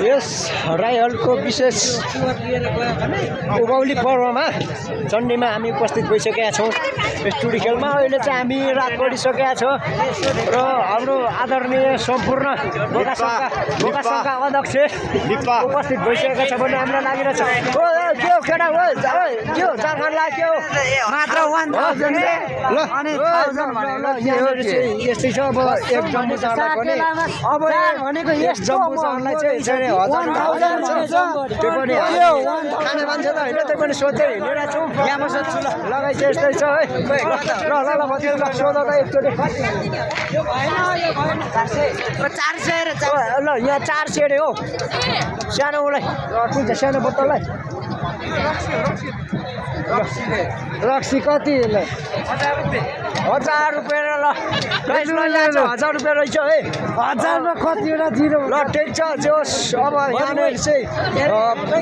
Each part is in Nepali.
यस राई हलको विशेष उभौली पर्वमा चण्डीमा हामी उपस्थित भइसकेका छौँ। यस टुडी खेलमा अहिले चाहिँ हामी रात परिसकेका छौँ र हाम्रो आदरणीय सम्पूर्ण बोका सङ्घका अध्यक्ष उपस्थित भइसकेका छ भन्ने हामीलाई लागिरहेछ। हो के हो केटा हो के हो झारखण्डलाई के हो मात्र 1000 ल यस्तै छ। अब एक जम्बु चाडलाई पनि अब भनेको यस जम्बु चाडलाई चाहिँ यसरी 1000 त्यो पनि खाने मान्छे त होइन त्यो पनि सोध्दै हिँडेर छौँ। यहाँ सोध्छु ल लगाइ चाहिँ यस्तै छ है। ल ल ल भन्छ सोध त एकचोटि ल यहाँ 400 अरे हो सानो उसलाई कुन चाहिँ सानो बोतललाई रक्सी कति 1000 रुपियाँ ल 1000 रुपियाँ रहेछ है। 1000मा कतिवटा जिरो ल ठिक छ जोस्। अब यहाँनिर चाहिँ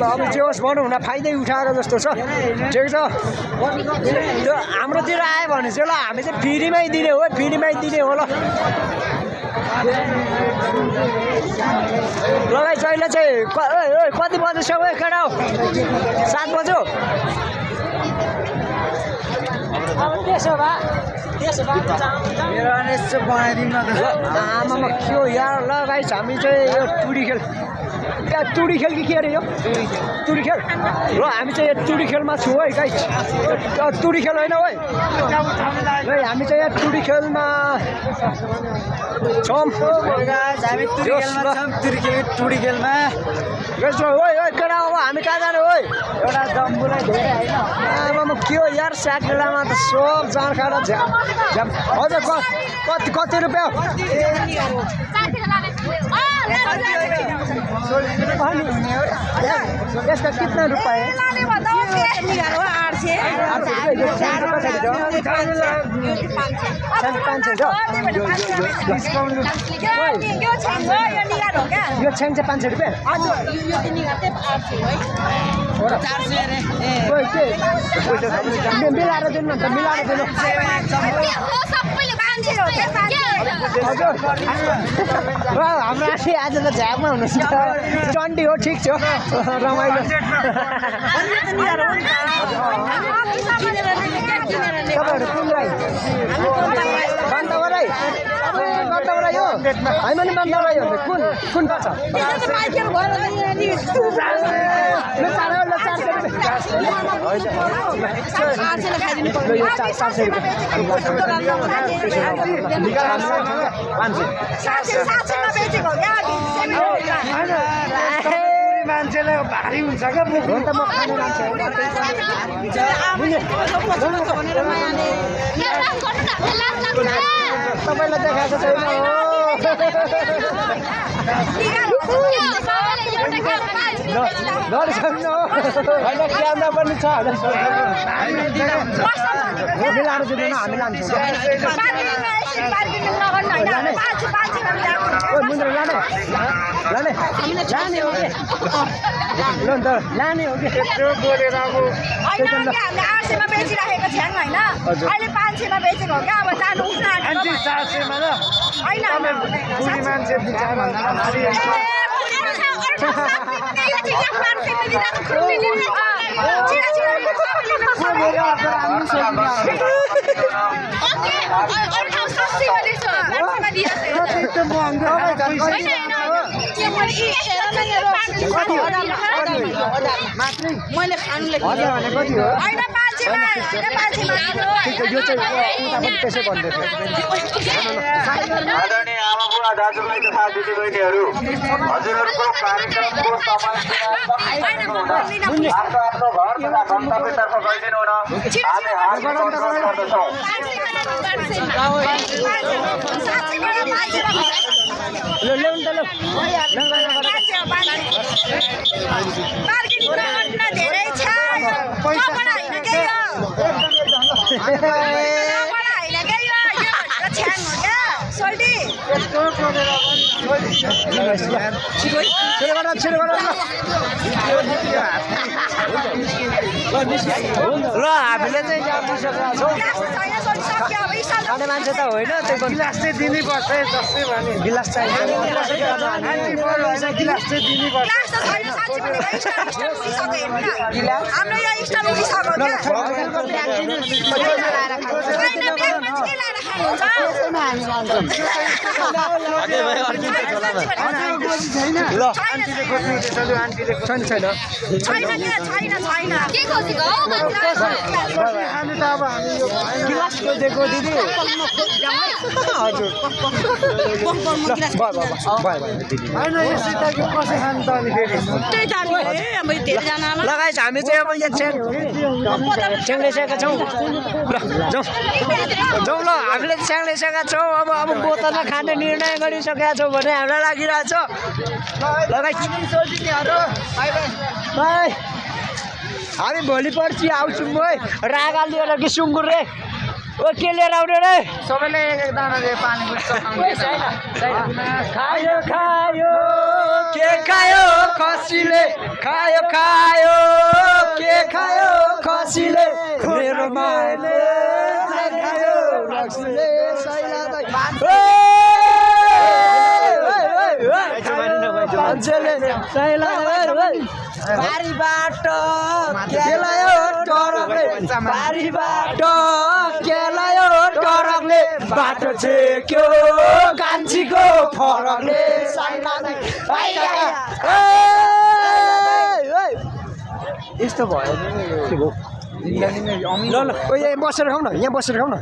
अब जोस् भनौँ न फाइदै उठाएर जस्तो छ। ठिक छ त्यो हाम्रोतिर आयो भने चाहिँ ल हामी चाहिँ फ्रीमै दिने हो फ्रीमै दिने हो। ल लगाइ अहिले चाहिँ कति बजेसम्म केटा हो 7 बज्यो। आमामा के हो यार ल गाइस हामी चाहिँ यो टुडी खेल टुडी खेल कि के अरे यो टुडी खेल र हामी चाहिँ यो टुडी खेलमा छौँ है गाइस। टुडी खेल होइन है हामी चाहिँ यहाँ टुडी खेलमा छौँ। टुडी खेलमा केटा अब हामी कहाँ जाने हो एउटा जम्बुलाई धेरै होइन आमामा के हो यार स्याकेलामा त सब जान खाएर झ्याम हजुर कति रुपियाँ यसका कितना रुपियाँ 500 रुपियाँ मिलाएर दिनु न त मिलाएर दिनु हजुर। हाम्रो आज त झ्याकमा हुनुहुन्छ चण्डी हो ठिक छ रमाइलो। तपाईँहरू कुन राई बान्दावा राई हो होइन नि बान्दावा राई हो कुन पर्छ मान्छेलाई भारी हुन्छ क्या म खाने मान्छे तपाईँलाई देखाएको छैन नरिसाउनु होइन क्यामेरा पनि छ मिलाएर दिँदैन हामी लान्छौँ लाने हो कि ल त लाने हो कि यत्रो बोलेर अब 800मा बेचिराखेको छ्याङ होइन अहिले 500मा बेचेको हो क्या। अब जानु 400मा ल बुढी मान्छे मैले खानुले आदरणीय आमा बुवा दाजुभाइ तथा दिदीबहिनीहरू हजुरहरूको कार्यक्रमको समय आफ्नो घर तथा गन्तव्यतर्फ गइदिनु हुन हामी हार्दिक अनुरोध गर्दछौँ। धेरै छ होइन के यो छ्याङ हो क्या सोल्टी छिटो गर ल हामीले चाहिँ यहाँ पुगिसकेका छौँ खाने मान्छे त होइन त्यो गिलास चाहिँ दिनुपर्छ जस्तै भने गिलास चाहिन्छ गिलास चाहिँ दिनुपर्छ हाम्रो यहाँ स्टाफ उठिसक्यो गिलास खोजेको दिदी हजुर लगाइस हामी चाहिँ अब यहाँ च्याङ्लिसकेका छौँ ल जाउँ जाउँ ल हामीले च्याङ्लिसकेका छौँ अब बोतलमा खाने निर्णय गरिसकेका छौँ भन्ने हामीलाई लागिरहेछ लगाइ हामी भोलि पर्सि आउँछौँ है रागा लिएर कि सुँगुर रे ओ के लिएर आउने रे सबैले एक दाना दे पानी खायो खायो के खायो खसीले खायो खायो के खायो खसीले मेरो माले खायो रक्सीले बारीबाट केलायो टरकले बारीबाट केलायो टरकले बाटो छेक्यो कान्छीको फरकले यस्तो भयो ल ल यहाँ बसेर खाउँ न यहाँ बसेर खाउँ न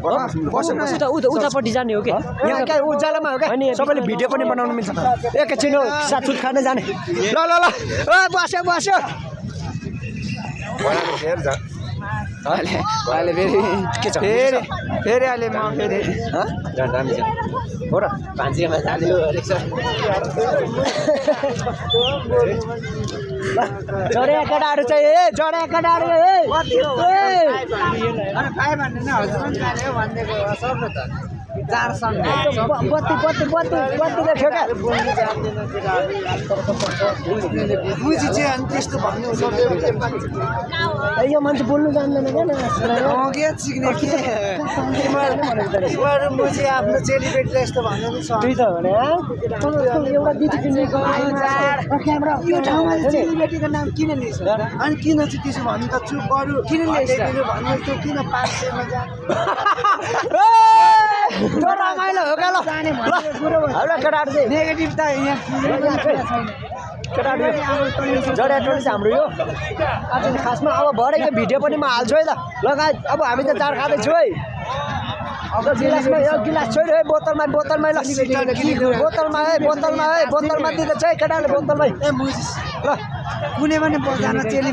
उतापट्टि जाने हो कि यहाँ कहाँ उज्यालोमा हो क्या सबैले भिडियो पनि बनाउनु मिल्छ एकैछिन हो साथुत खाने जाने ल ल ल बस्यो बस्यो अहिले फेरि के छ फेरि अहिले म फेरि हो र भान्जीमा जाने जडिया केटाहरू चाहिँ ए जडिया केटाहरू बत्ती बत्ती बत्ती बत्ती देख्यो क्या त्यस्तो भन्नु यो मान्छे बोल्नु जान्दैन क्या आफ्नो चेलीबेटीलाई यस्तो भन्नु त्यही त भने एउटा दिदी किनेको यो ठाउँमा चेलीबेटीको नाम किन लिएछ अनि किन चाहिँ त्यसो भन्नु त चुप बरु किन लिएछ भन्नु त्यो किन 500 मा रमाइलो हो क्या ल हाम्रो केटाहरू चाहिँ नेगेटिभ त यहाँ केटाहरू जडिया टोली चाहिँ हाम्रो यो आज खासमा अब भरेको भिडियो पनि म हाल्छु है ल लगायत अब हामी त चार खाँदैछु है अब गिलासमा यो गिलास छोड्यो है बोतलमा बोतलमै ल बोतलमा है बोतलमा दिँदैछ है केटाहरूले बोतलमै ल कुनै पनि जान चेली